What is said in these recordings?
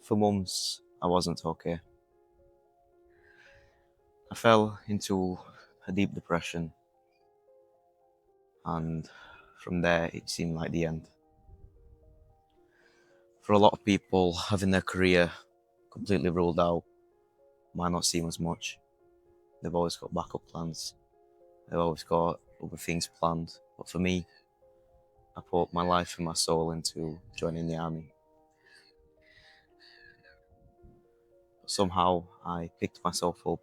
For months, I wasn't okay. I fell into a deep depression, and from there, it seemed like the end. For a lot of people, having their career completely ruled out might not seem as much. They've always got backup plans, they've always got other things planned. But for me, I put my life and my soul into joining the army. But somehow, I picked myself up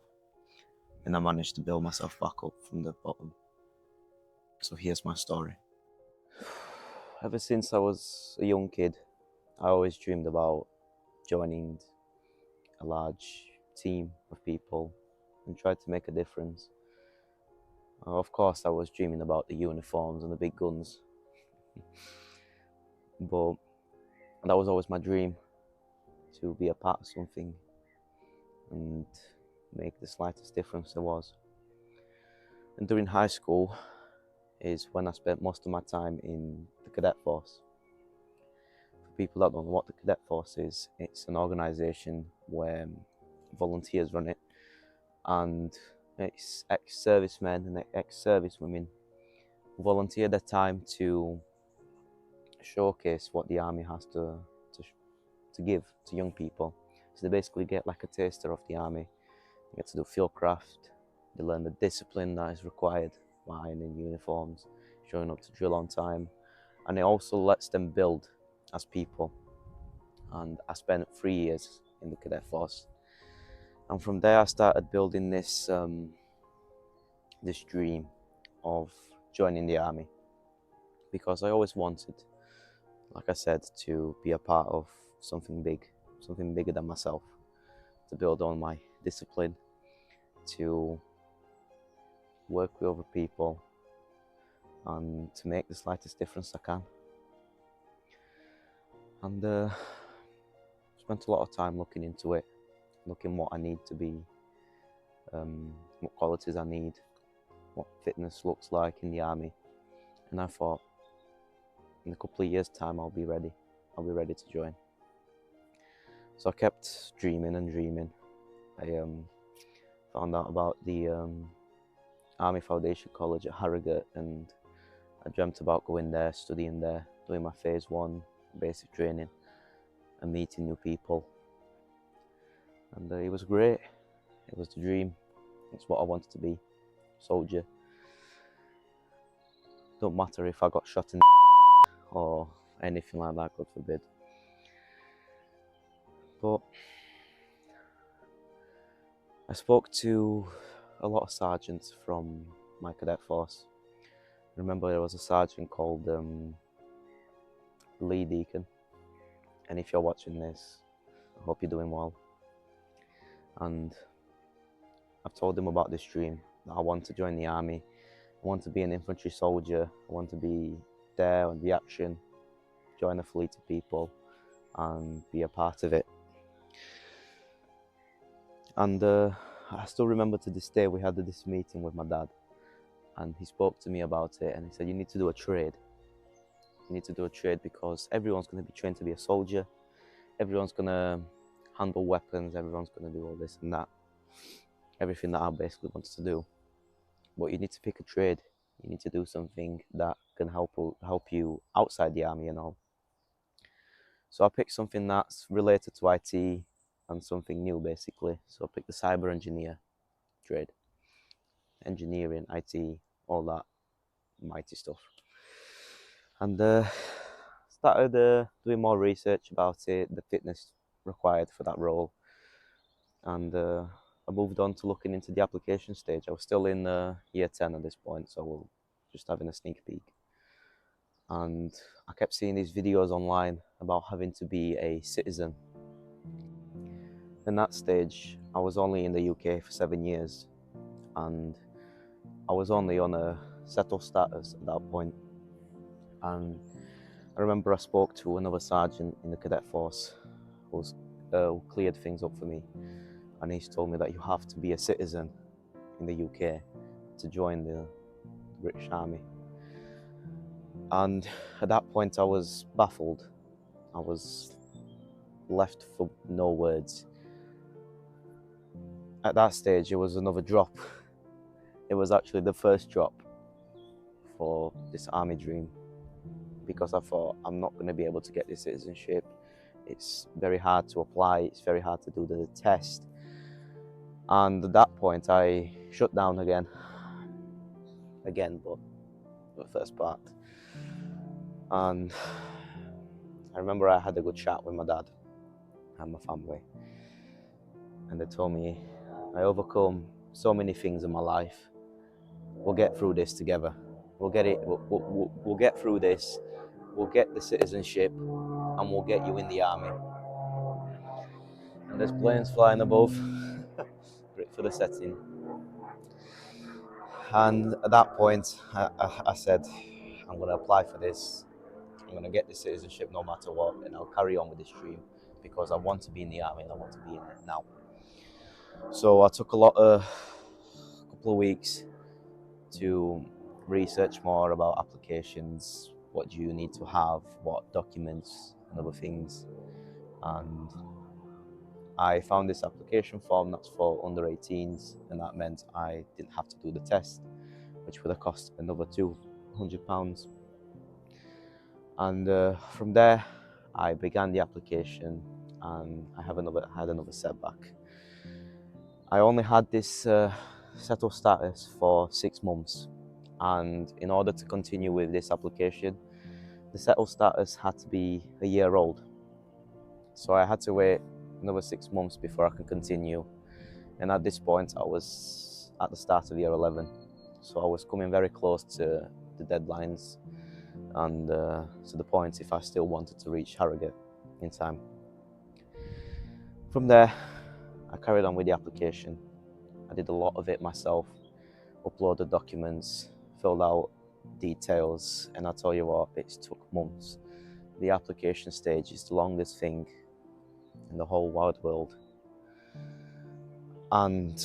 and I managed to build myself back up from the bottom. So here's my story. Ever since I was a young kid, I always dreamed about joining a large team of people and tried to make a difference. Of course, I was dreaming about the uniforms and the big guns, but that was always my dream, to be a part of something and make the slightest difference there was. And during high school is when I spent most of my time in the cadet force. For people that don't know what the cadet force is, it's an organisation where volunteers run it, and it's ex-servicemen and ex-servicewomen who volunteer their time to showcase what the army has to give to young people. So they basically get like a taster of the army. They get to do fieldcraft. They learn the discipline that is required by ironing uniforms, showing up to drill on time, and it also lets them build as people. And I spent 3 years in the cadet force, and from there I started building this dream of joining the army, because I always wanted, like I said, to be a part of something big, something bigger than myself, to build on my discipline, to work with other people, and to make the slightest difference I can. And spent a lot of time looking into it, looking what I need to be, what qualities I need, what fitness looks like in the army. And I thought, in a couple of years' time, I'll be ready to join. So I kept dreaming and dreaming. I found out about the Army Foundation College at Harrogate, and I dreamt about going there, studying there, doing my phase 1 basic training and meeting new people. And it was great. It was the dream. It's what I wanted to be, soldier. Don't matter if I got shot in the or anything like that, God forbid. But I spoke to a lot of sergeants from my cadet force. I remember there was a sergeant called Lee Deacon, and if you're watching this, I hope you're doing well. And I've told him about this dream, that I want to join the army. I want to be an infantry soldier. I want to be there on the action, join a fleet of people and be a part of it. And I still remember to this day, we had this meeting with my dad, and he spoke to me about it, and he said, you need to do a trade. You need to do a trade because everyone's going to be trained to be a soldier. Everyone's going to handle weapons. Everyone's going to do all this and that. Everything that I basically wanted to do. But you need to pick a trade. You need to do something that can help you outside the army and all. So I picked something that's related to IT and something new, basically. So I picked the cyber engineer trade. Engineering, IT, all that mighty stuff. And started doing more research about it, the fitness required for that role. And I moved on to looking into the application stage. I was still in year 10 at this point, so we're just having a sneak peek. And I kept seeing these videos online about having to be a citizen. In that stage, I was only in the UK for 7 years, and I was only on a settled status at that point. And I remember I spoke to another sergeant in the cadet force who cleared things up for me, and he's told me that you have to be a citizen in the UK to join the British Army. And at that point I was baffled. I was left for no words. At that stage, it was another drop. It was actually the first drop for this army dream, because I thought, I'm not going to be able to get this citizenship. It's very hard to apply. It's very hard to do the test. And at that point, I shut down again, but the first part. And I remember I had a good chat with my dad and my family, and they told me, I overcome so many things in my life. We'll get through this together. We'll get it. We'll get through this. We'll get the citizenship, and we'll get you in the army. And there's planes flying above. Great for the setting. And at that point, I said, I'm going to apply for this. I'm going to get the citizenship no matter what, and I'll carry on with this dream, because I want to be in the army and I want to be in it now. So I took a couple of weeks to research more about applications. What do you need to have? What documents and other things? And I found this application form that's for under 18s, and that meant I didn't have to do the test, which would have cost another £200. And from there, I began the application, and I had another setback. I only had this settled status for 6 months, and in order to continue with this application, the settled status had to be a year old. So I had to wait another 6 months before I could continue. And at this point, I was at the start of year 11. So I was coming very close to the deadlines, and to the point if I still wanted to reach Harrogate in time. From there, I carried on with the application. I did a lot of it myself, uploaded documents, filled out details, and I tell you what, it took months. The application stage is the longest thing in the whole wide world, and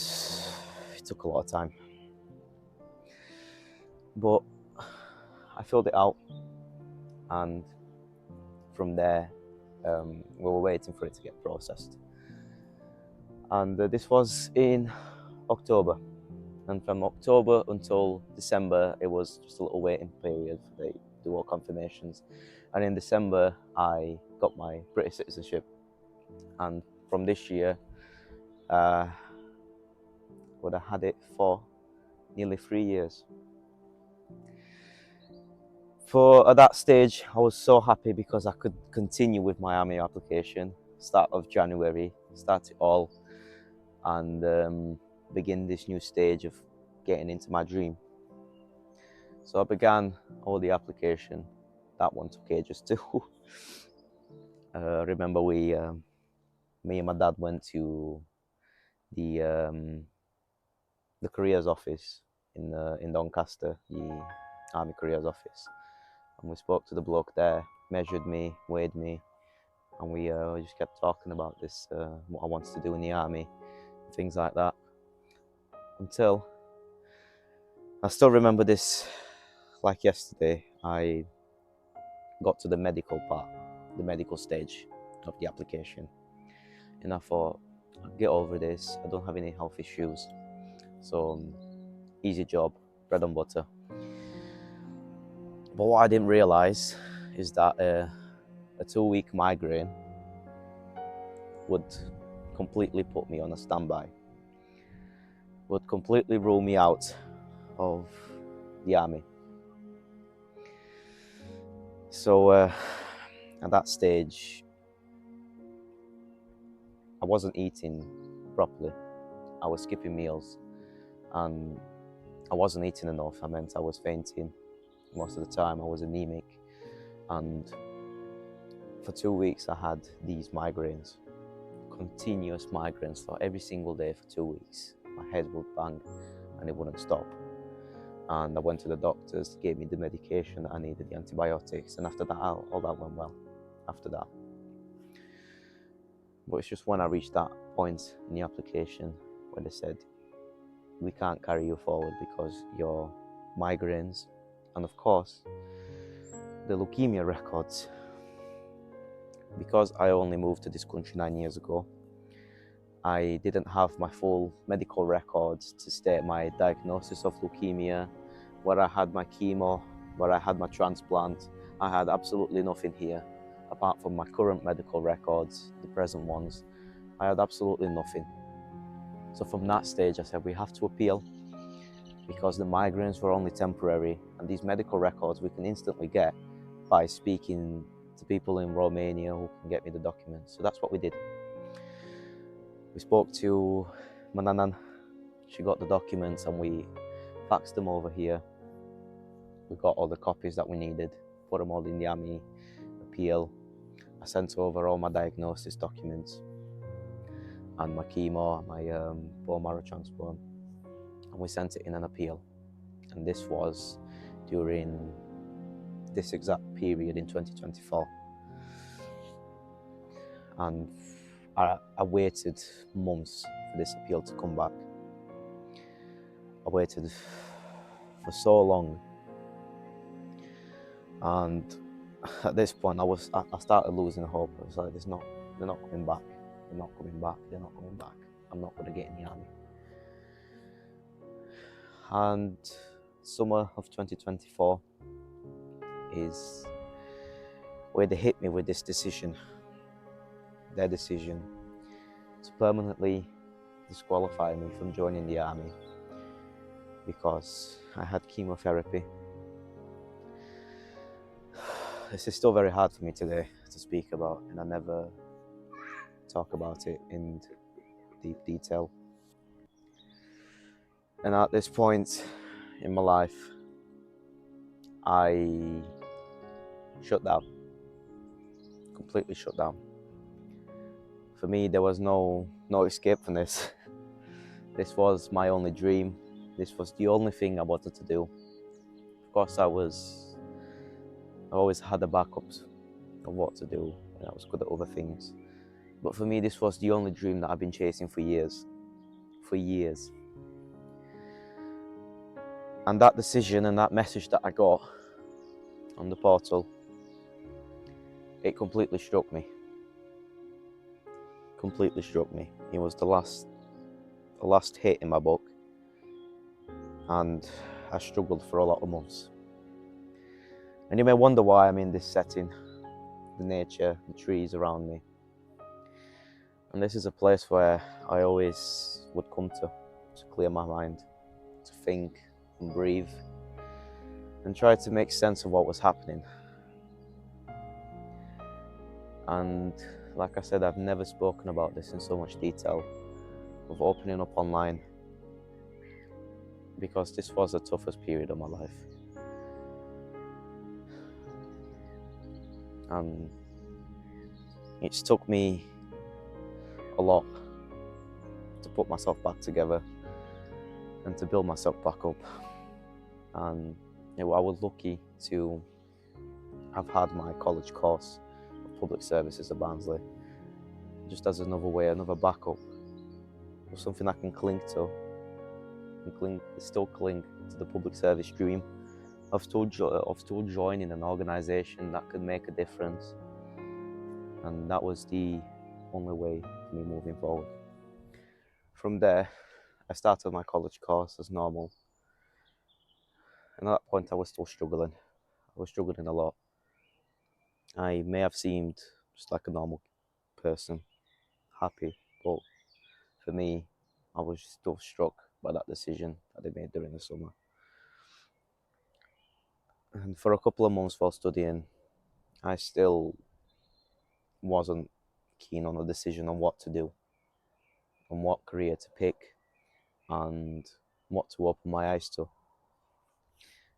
it took a lot of time. But I filled it out, and from there, we were waiting for it to get processed. And this was in October. And from October until December, it was just a little waiting period for the dual confirmations. And in December, I got my British citizenship. And from this year, would have had it for nearly 3 years. At that stage, I was so happy because I could continue with my army application. Start of January, start it all, and begin this new stage of getting into my dream. So I began all the application. That one took ages too. Remember, me and my dad went to the careers office in Doncaster, the army careers office, and we spoke to the bloke there, measured me, weighed me, and we just kept talking about this, what I wanted to do in the army, things like that, until I still remember this like yesterday. I got to the medical part, the medical stage of the application, and I thought, I'll get over this. I don't have any health issues, so easy job, bread and butter. But what I didn't realize is that a 2-week migraine would completely put me on a standby, would completely rule me out of the army. So at that stage, I wasn't eating properly. I was skipping meals, and I wasn't eating enough. I meant I was fainting most of the time. I was anemic, and for 2 weeks I had these migraines, continuous migraines for every single day for 2 weeks. My head would bang and it wouldn't stop. And I went to the doctors, they gave me the medication that I needed, the antibiotics, and after that, all that went well after that. But it's just when I reached that point in the application where they said, we can't carry you forward because your migraines, and of course, the leukemia records because I only moved to this country 9 years ago, I didn't have my full medical records to state my diagnosis of leukemia, where I had my chemo, where I had my transplant. I had absolutely nothing here, apart from my current medical records, the present ones. I had absolutely nothing. So from that stage, I said, we have to appeal, because the migraines were only temporary, and these medical records we can instantly get by speaking to people in Romania who can get me the documents. So that's what we did. We spoke to my nanan. She got the documents and we faxed them over here. We got all the copies that we needed, put them all in the army appeal. I sent over all my diagnosis documents and my chemo, my bone marrow transplant, and we sent it in an appeal. And this was during this exact period in 2024. And I waited months for this appeal to come back. I waited for so long, and at this point I started losing hope. I was like, they're not coming back, they're not coming back, they're not coming back. I'm not going to get in the army. And summer of 2024 is where they hit me with this decision, their decision to permanently disqualify me from joining the army because I had chemotherapy. This is still very hard for me today to speak about, and I never talk about it in deep detail. And at this point in my life, I shut down, completely shut down. For me, there was no escape from this. This was my only dream. This was the only thing I wanted to do. Of course, I always had the backups of what to do, and I was good at other things. But for me, this was the only dream that I've been chasing for years. For years. And that decision and that message that I got on the portal, it completely struck me. Completely struck me. It was the last hit in my book, and I struggled for a lot of months. And you may wonder why I'm in this setting, the nature, the trees around me. And this is a place where I always would come to clear my mind, to think and breathe, and try to make sense of what was happening. And like I said, I've never spoken about this in so much detail, of opening up online, because this was the toughest period of my life. And it's took me a lot to put myself back together and to build myself back up. And I was lucky to have had my college course of public services at Barnsley, just as another way, another backup, or something I can cling to, and still cling to the public service dream of still joining an organisation that could make a difference. And that was the only way for me moving forward. From there, I started my college course as normal. And at that point, I was still struggling. I was struggling a lot. I may have seemed just like a normal person, happy, but for me, I was still struck by that decision that they made during the summer. And for a couple of months while studying, I still wasn't keen on a decision on what to do, on what career to pick, and what to open my eyes to,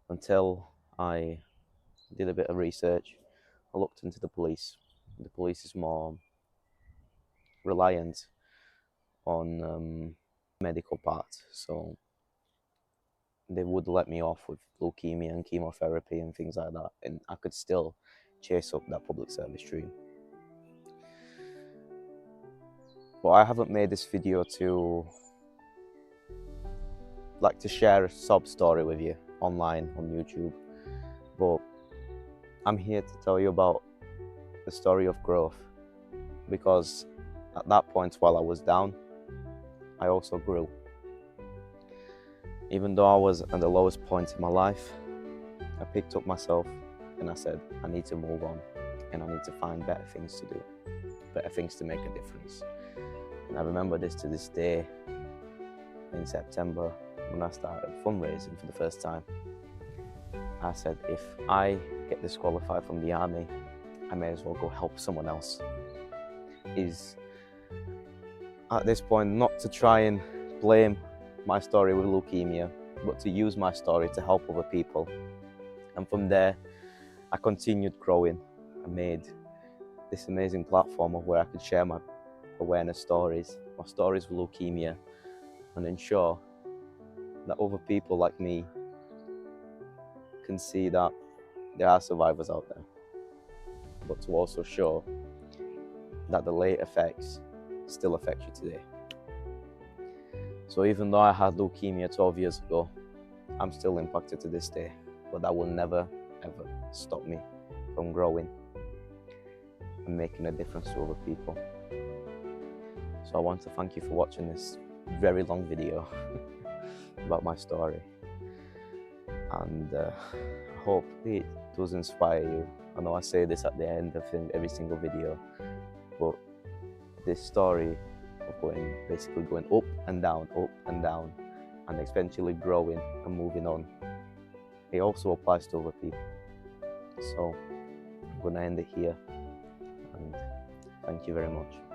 until I did a bit of research. I looked into the police. The police is more reliant on medical part, so they would let me off with leukemia and chemotherapy and things like that, and I could still chase up that public service dream. But I haven't made this video to share a sob story with you online on YouTube, but I'm here to tell you about the story of growth, because at that point, while I was down, I also grew. Even though I was at the lowest point in my life, I picked up myself and I said, I need to move on and I need to find better things to do, better things to make a difference. And I remember this to this day in September when I started fundraising for the first time. I said, if I get disqualified from the army, I may as well go help someone else. Is at this point not to try and blame my story with leukemia, but to use my story to help other people. And from there, I continued growing. I made this amazing platform of where I could share my awareness stories, my stories with leukemia, and ensure that other people like me can see that there are survivors out there, but to also show that the late effects still affect you today. So even though I had leukemia 12 years ago, I'm still impacted to this day, but that will never, ever stop me from growing and making a difference to other people. So I want to thank you for watching this very long video about my story. And I hope it does inspire you. I know I say this at the end of every single video, but this story of basically going up and down, and eventually growing and moving on, it also applies to other people. So I'm going to end it here, and thank you very much.